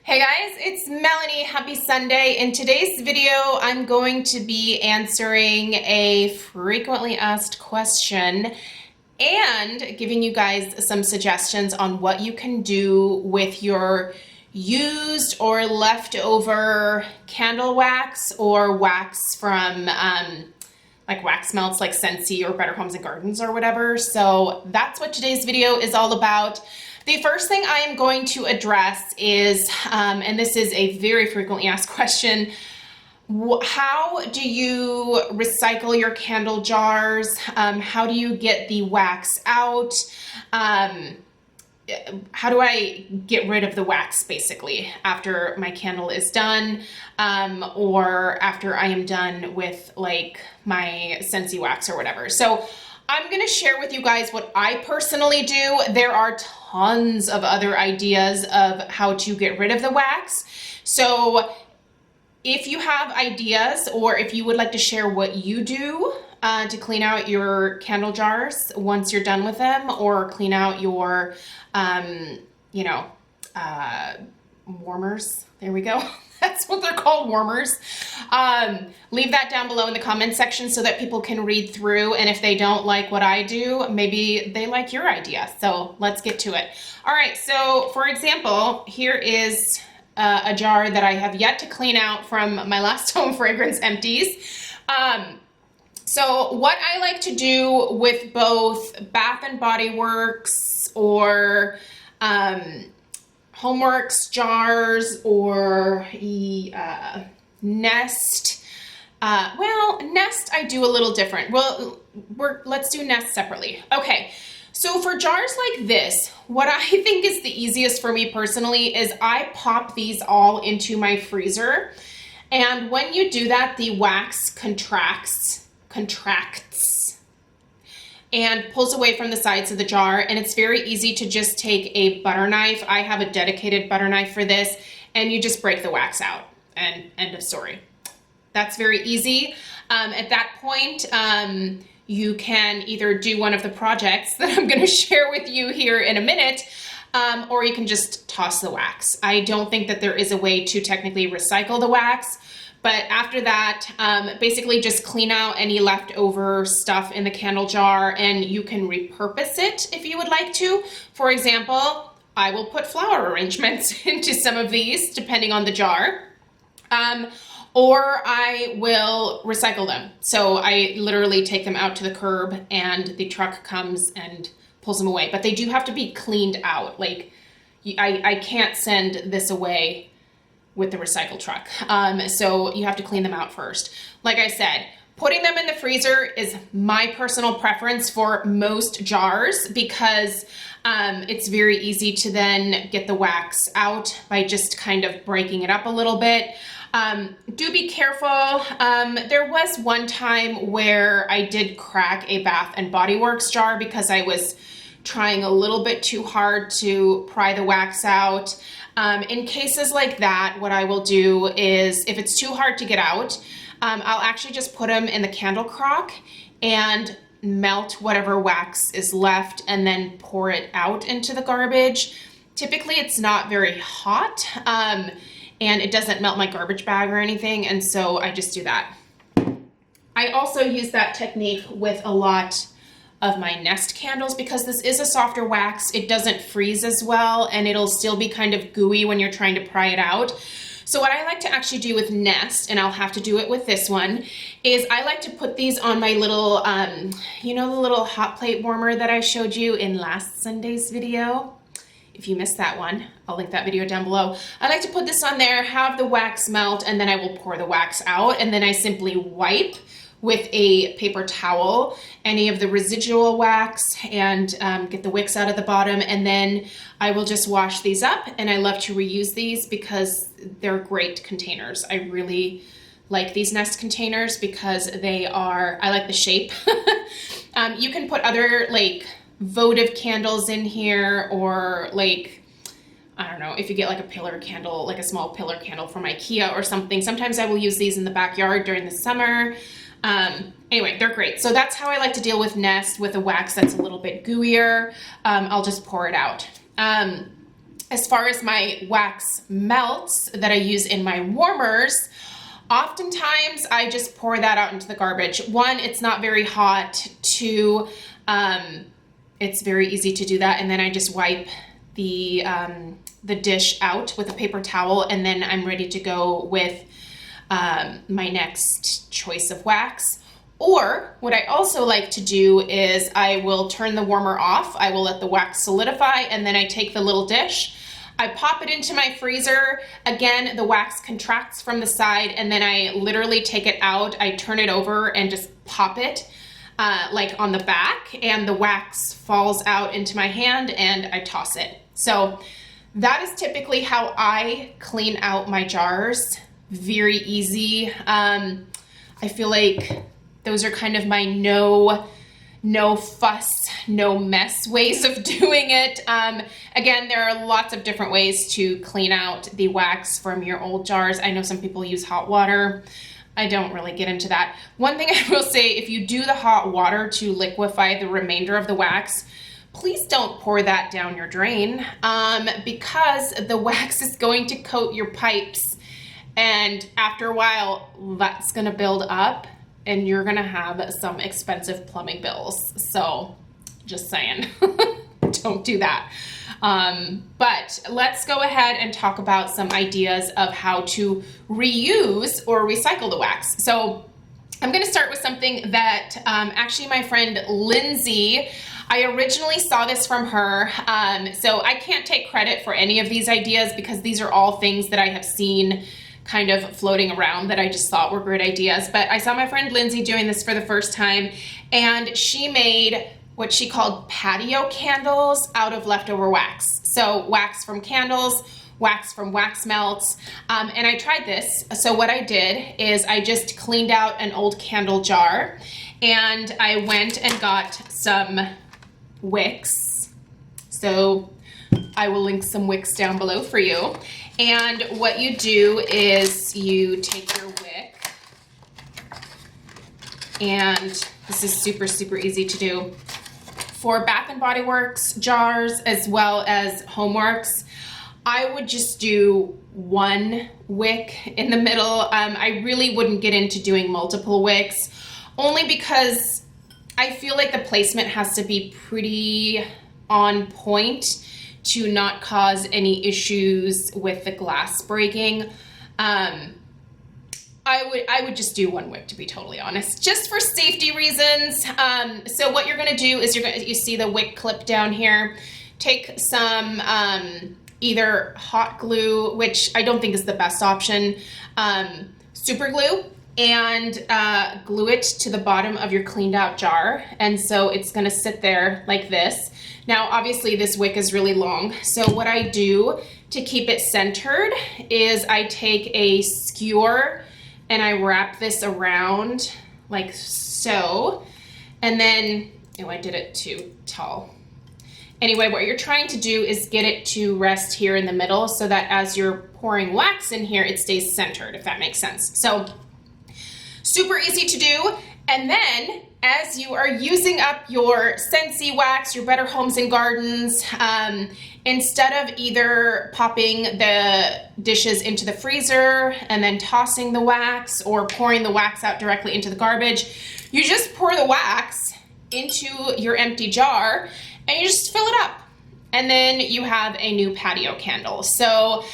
Hey guys, it's Melanie. Happy Sunday. In today's video, I'm going to be answering a frequently asked question and giving you guys some suggestions on what you can do with your used or leftover candle wax or wax from like wax melts like Scentsy or Better Homes and Gardens or whatever. So that's what today's video is all about. The first thing I am going to address is, and this is a very frequently asked question, how do you recycle your candle jars? How do you get the wax out? How do I get rid of the wax basically after my candle is done, or after I am done with like my Scentsy wax or whatever. So I'm gonna share with you guys what I personally do. There are tons of other ideas of how to get rid of the wax. So if you have ideas or if you would like to share what you do to clean out your candle jars once you're done with them, or clean out your, warmers, there we go. That's what they're called, warmers. Leave that down below in the comment section so that people can read through, and if they don't like what I do, maybe they like your idea. So let's get to it. All right, so for example, here is a jar that I have yet to clean out from my last home fragrance empties. So what I like to do with both Bath and Body Works or Homeworks jars or Nest, Nest I do a little different. Well, let's do Nest separately. Okay, so for jars like this, what I think is the easiest for me personally is I pop these all into my freezer. And when you do that, the wax contracts and pulls away from the sides of the jar, and it's very easy to just take a butter knife. I have a dedicated butter knife for this, and you just break the wax out, and end of story. That's very easy. At that point, you can either do one of the projects that I'm going to share with you here in a minute, or you can just toss the wax. I don't think that there is a way to technically recycle the wax. But after that, basically just clean out any leftover stuff in the candle jar, and you can repurpose it if you would like to. For example, I will put flower arrangements into some of these depending on the jar, or I will recycle them. So I literally take them out to the curb and the truck comes and pulls them away. But they do have to be cleaned out. Like I can't send this away with the recycle truck. So you have to clean them out first. Like I said, putting them in the freezer is my personal preference for most jars because it's very easy to then get the wax out by just kind of breaking it up a little bit. Do be careful. There was one time where I did crack a Bath and Body Works jar because I was trying a little bit too hard to pry the wax out. In cases like that, what I will do is, if it's too hard to get out, I'll actually just put them in the candle crock and melt whatever wax is left and then pour it out into the garbage. Typically it's not very hot, and it doesn't melt my garbage bag or anything, and so I just do that. I also use that technique with a lot of my Nest candles because this is a softer wax. It doesn't freeze as well, and it'll still be kind of gooey when you're trying to pry it out. So what I like to actually do with Nest, and I'll have to do it with this one, is I like to put these on my little, the little hot plate warmer that I showed you in last Sunday's video. If you missed that one, I'll link that video down below. I like to put this on there, have the wax melt, and then I will pour the wax out, and then I simply wipe with a paper towel any of the residual wax and get the wicks out of the bottom, and then I will just wash these up. And I love to reuse these because they're great containers. I really like these Nest containers because I like the shape. You can put other like votive candles in here, or like, I don't know, if you get like a pillar candle, like a small pillar candle from IKEA or something. Sometimes I will use these in the backyard during the summer. Anyway, they're great. So that's how I like to deal with Nest, with a wax that's a little bit gooier. I'll just pour it out. As far as my wax melts that I use in my warmers, oftentimes I just pour that out into the garbage. One, it's not very hot. Two, it's very easy to do that. And then I just wipe the dish out with a paper towel, and then I'm ready to go with my next choice of wax. Or what I also like to do is I will turn the warmer off. I will let the wax solidify, and then I take the little dish, I pop it into my freezer. Again, the wax contracts from the side, and then I literally take it out. I turn it over and just pop it like on the back, and the wax falls out into my hand, and I toss it. So that is typically how I clean out my jars. Very easy. I feel like those are kind of my no fuss, no mess ways of doing it. Again, there are lots of different ways to clean out the wax from your old jars. I know some people use hot water. I don't really get into that. One thing I will say, if you do the hot water to liquefy the remainder of the wax, please don't pour that down your drain, because the wax is going to coat your pipes, and after a while that's gonna build up and you're gonna have some expensive plumbing bills. So just saying, don't do that. But let's go ahead and talk about some ideas of how to reuse or recycle the wax. So I'm gonna start with something that actually my friend Lindsay, I originally saw this from her. So I can't take credit for any of these ideas because these are all things that I have seen kind of floating around that I just thought were great ideas. But I saw my friend Lindsay doing this for the first time, and she made what she called patio candles out of leftover wax. So wax from candles, wax from wax melts, and I tried this. So what I did is I just cleaned out an old candle jar, and I went and got some wicks. So I will link some wicks down below for you. And what you do is you take your wick, and this is super, super easy to do. For Bath and Body Works jars as well as Homeworks, I would just do one wick in the middle. I really wouldn't get into doing multiple wicks, only because I feel like the placement has to be pretty on point to not cause any issues with the glass breaking. I would just do one wick, to be totally honest, just for safety reasons. So what you're gonna do is you see the wick clip down here. Take some either hot glue, which I don't think is the best option, super glue, and glue it to the bottom of your cleaned out jar. And so it's gonna sit there like this. Now, obviously this wick is really long. So what I do to keep it centered is I take a skewer and I wrap this around like so. And then, oh, I did it too tall. Anyway, what you're trying to do is get it to rest here in the middle so that as you're pouring wax in here, it stays centered, if that makes sense. So super easy to do. And then as you are using up your Scentsy wax, your Better Homes and Gardens, instead of either popping the dishes into the freezer and then tossing the wax or pouring the wax out directly into the garbage, you just pour the wax into your empty jar and you just fill it up. And then you have a new patio candle. So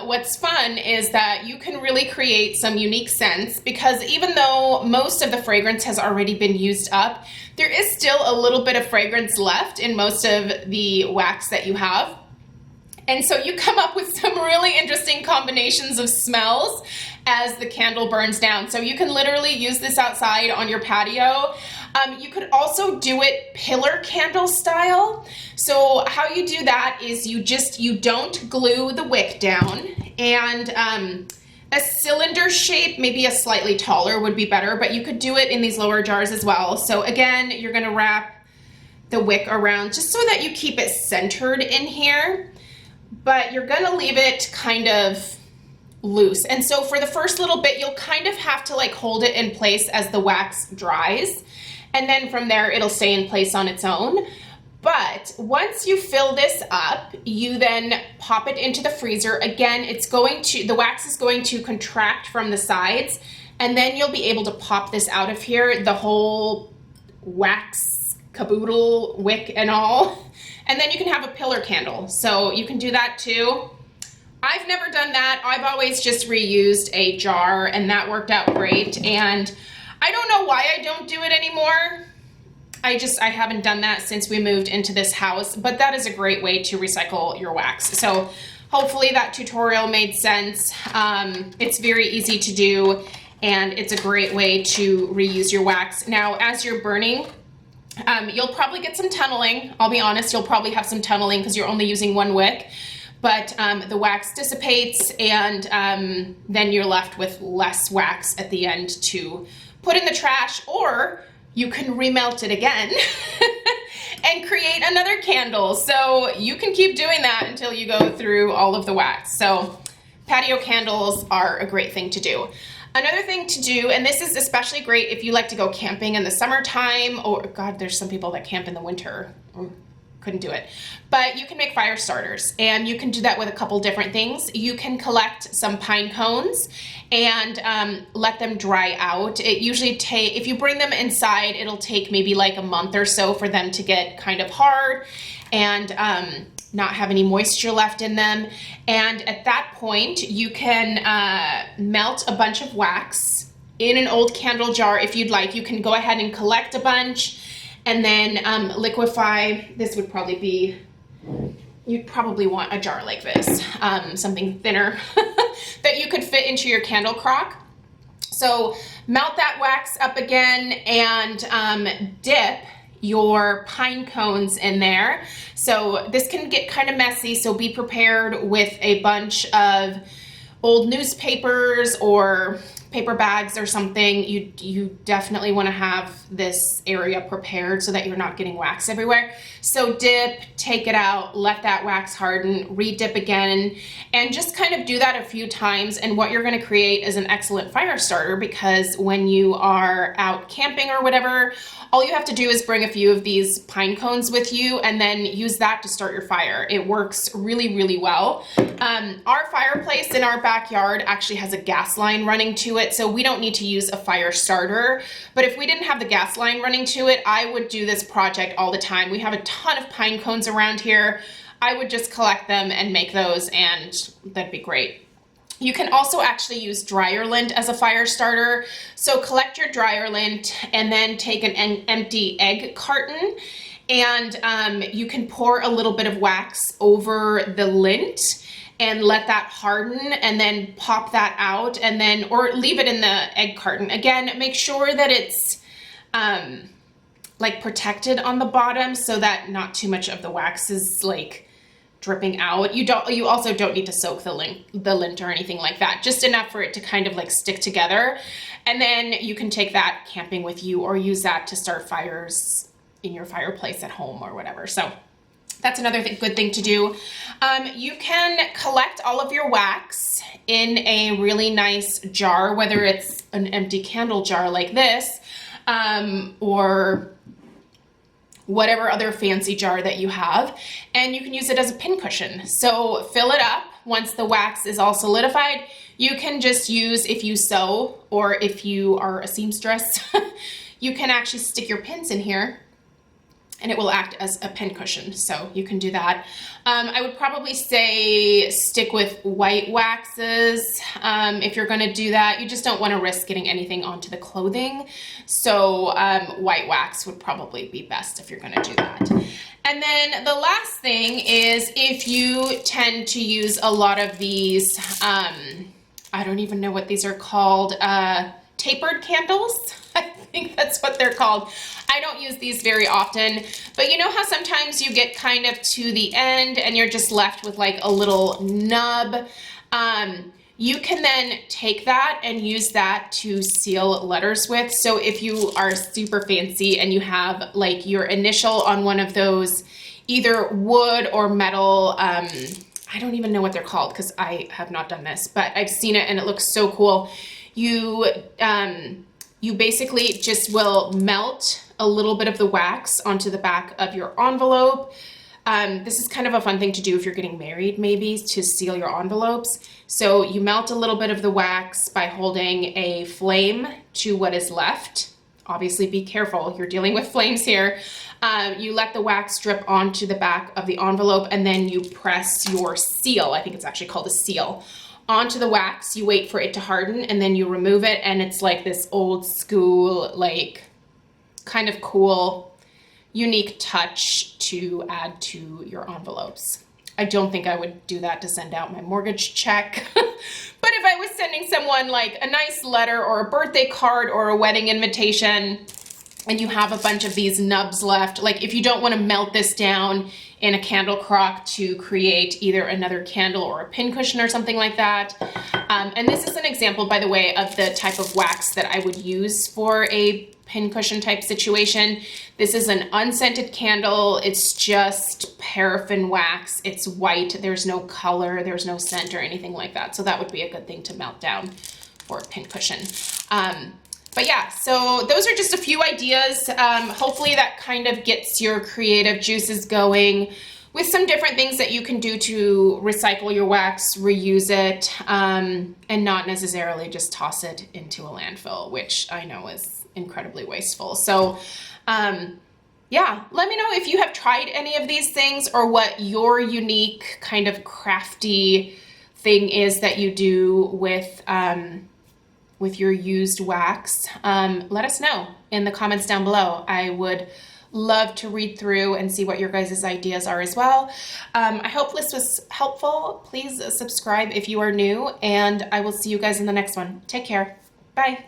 what's fun is that you can really create some unique scents, because even though most of the fragrance has already been used up, there is still a little bit of fragrance left in most of the wax that you have. And so you come up with some really interesting combinations of smells as the candle burns down. So you can literally use this outside on your patio. You could also do it pillar candle style. So how you do that is you don't glue the wick down, and a cylinder shape, maybe a slightly taller would be better, but you could do it in these lower jars as well. So again, you're gonna wrap the wick around just so that you keep it centered in here, but you're gonna leave it kind of loose. And so for the first little bit, you'll kind of have to like hold it in place as the wax dries. And then from there, it'll stay in place on its own. But But once you fill this up, you then pop it into the freezer. Again, the wax is going to contract from the sides, and then you'll be able to pop this out of here, the whole wax caboodle, wick and all. And then you can have a pillar candle. So you can do that too. I've never done that. I've always just reused a jar, and that worked out great. And I don't know why I don't do it anymore. I haven't done that since we moved into this house, but that is a great way to recycle your wax. So hopefully that tutorial made sense. It's very easy to do, and it's a great way to reuse your wax. Now, as you're burning, you'll probably get some tunneling. I'll be honest, you'll probably have some tunneling because you're only using one wick, but the wax dissipates, and then you're left with less wax at the end to put in the trash, or you can remelt it again and create another candle. So you can keep doing that until you go through all of the wax. So patio candles are a great thing to do. Another thing to do, and this is especially great if you like to go camping in the summertime, or God, there's some people that camp in the winter. Couldn't do it. But you can make fire starters, and you can do that with a couple different things. You can collect some pine cones and let them dry out. It usually if you bring them inside, it'll take maybe like a month or so for them to get kind of hard and not have any moisture left in them. And at that point, you can melt a bunch of wax in an old candle jar if you'd like. You can go ahead and collect a bunch and then liquefy. This would probably be, you'd probably want a jar like this, something thinner that you could fit into your candle crock. So melt that wax up again and dip your pine cones in there. So this can get kind of messy, so be prepared with a bunch of old newspapers or paper bags or something. You definitely want to have this area prepared so that you're not getting wax everywhere. So dip, take it out, let that wax harden, re-dip again, and just kind of do that a few times. And what you're going to create is an excellent fire starter, because when you are out camping or whatever, all you have to do is bring a few of these pine cones with you and then use that to start your fire. It works really, really well. Our fireplace in our backyard actually has a gas line running to it, so we don't need to use a fire starter. But if we didn't have the gas line running to it, I would do this project all the time. We have a ton of pine cones around here. I would just collect them and make those, and that'd be great. You can also actually use dryer lint as a fire starter. So collect your dryer lint and then take an empty egg carton, and you can pour a little bit of wax over the lint and let that harden, and then pop that out, and then, or leave it in the egg carton. Again, make sure that it's like protected on the bottom so that not too much of the wax is like dripping out. You also don't need to soak the lint or anything like that, just enough for it to kind of like stick together. And then you can take that camping with you, or use that to start fires in your fireplace at home or whatever. So that's another good thing to do. You can collect all of your wax in a really nice jar, whether it's an empty candle jar like this, or whatever other fancy jar that you have, and you can use it as a pincushion. So fill it up. Once the wax is all solidified, you can just use, if you sew or if you are a seamstress, you can actually stick your pins in here and it will act as a pincushion. So you can do that. I would probably say stick with white waxes if you're gonna do that. You just don't wanna risk getting anything onto the clothing. So white wax would probably be best if you're gonna do that. And then the last thing is, if you tend to use a lot of these, I don't even know what these are called, tapered candles. I think that's what they're called. I don't use these very often, but you know how sometimes you get kind of to the end and you're just left with like a little nub? You can then take that and use that to seal letters with. So if you are super fancy and you have like your initial on one of those, either wood or metal, I don't even know what they're called because I have not done this, but I've seen it and it looks so cool. You you basically just will melt a little bit of the wax onto the back of your envelope. This is kind of a fun thing to do if you're getting married, maybe, to seal your envelopes. So you melt a little bit of the wax by holding a flame to what is left. Obviously, be careful. You're dealing with flames here. You let the wax drip onto the back of the envelope, and then you press your seal. I think it's actually called a seal. Onto the wax. You wait for it to harden, and then you remove it, and it's like this old school, like, kind of cool, unique touch to add to your envelopes. I don't think I would do that to send out my mortgage check. But if I was sending someone like a nice letter or a birthday card or a wedding invitation, and you have a bunch of these nubs left, like if you don't want to melt this down in a candle crock to create either another candle or a pincushion or something like that. And this is an example, by the way, of the type of wax that I would use for a pincushion type situation. This is an unscented candle. It's just paraffin wax. It's white. There's no color. There's no scent or anything like that. So that would be a good thing to melt down for a pincushion. But yeah, so those are just a few ideas. Hopefully that kind of gets your creative juices going with some different things that you can do to recycle your wax, reuse it, and not necessarily just toss it into a landfill, which I know is incredibly wasteful. So yeah, let me know if you have tried any of these things or what your unique kind of crafty thing is that you do with your used wax. Let us know in the comments down below. I would love to read through and see what your guys' ideas are as well. I hope this was helpful. Please subscribe if you are new, and I will see you guys in the next one. Take care. Bye.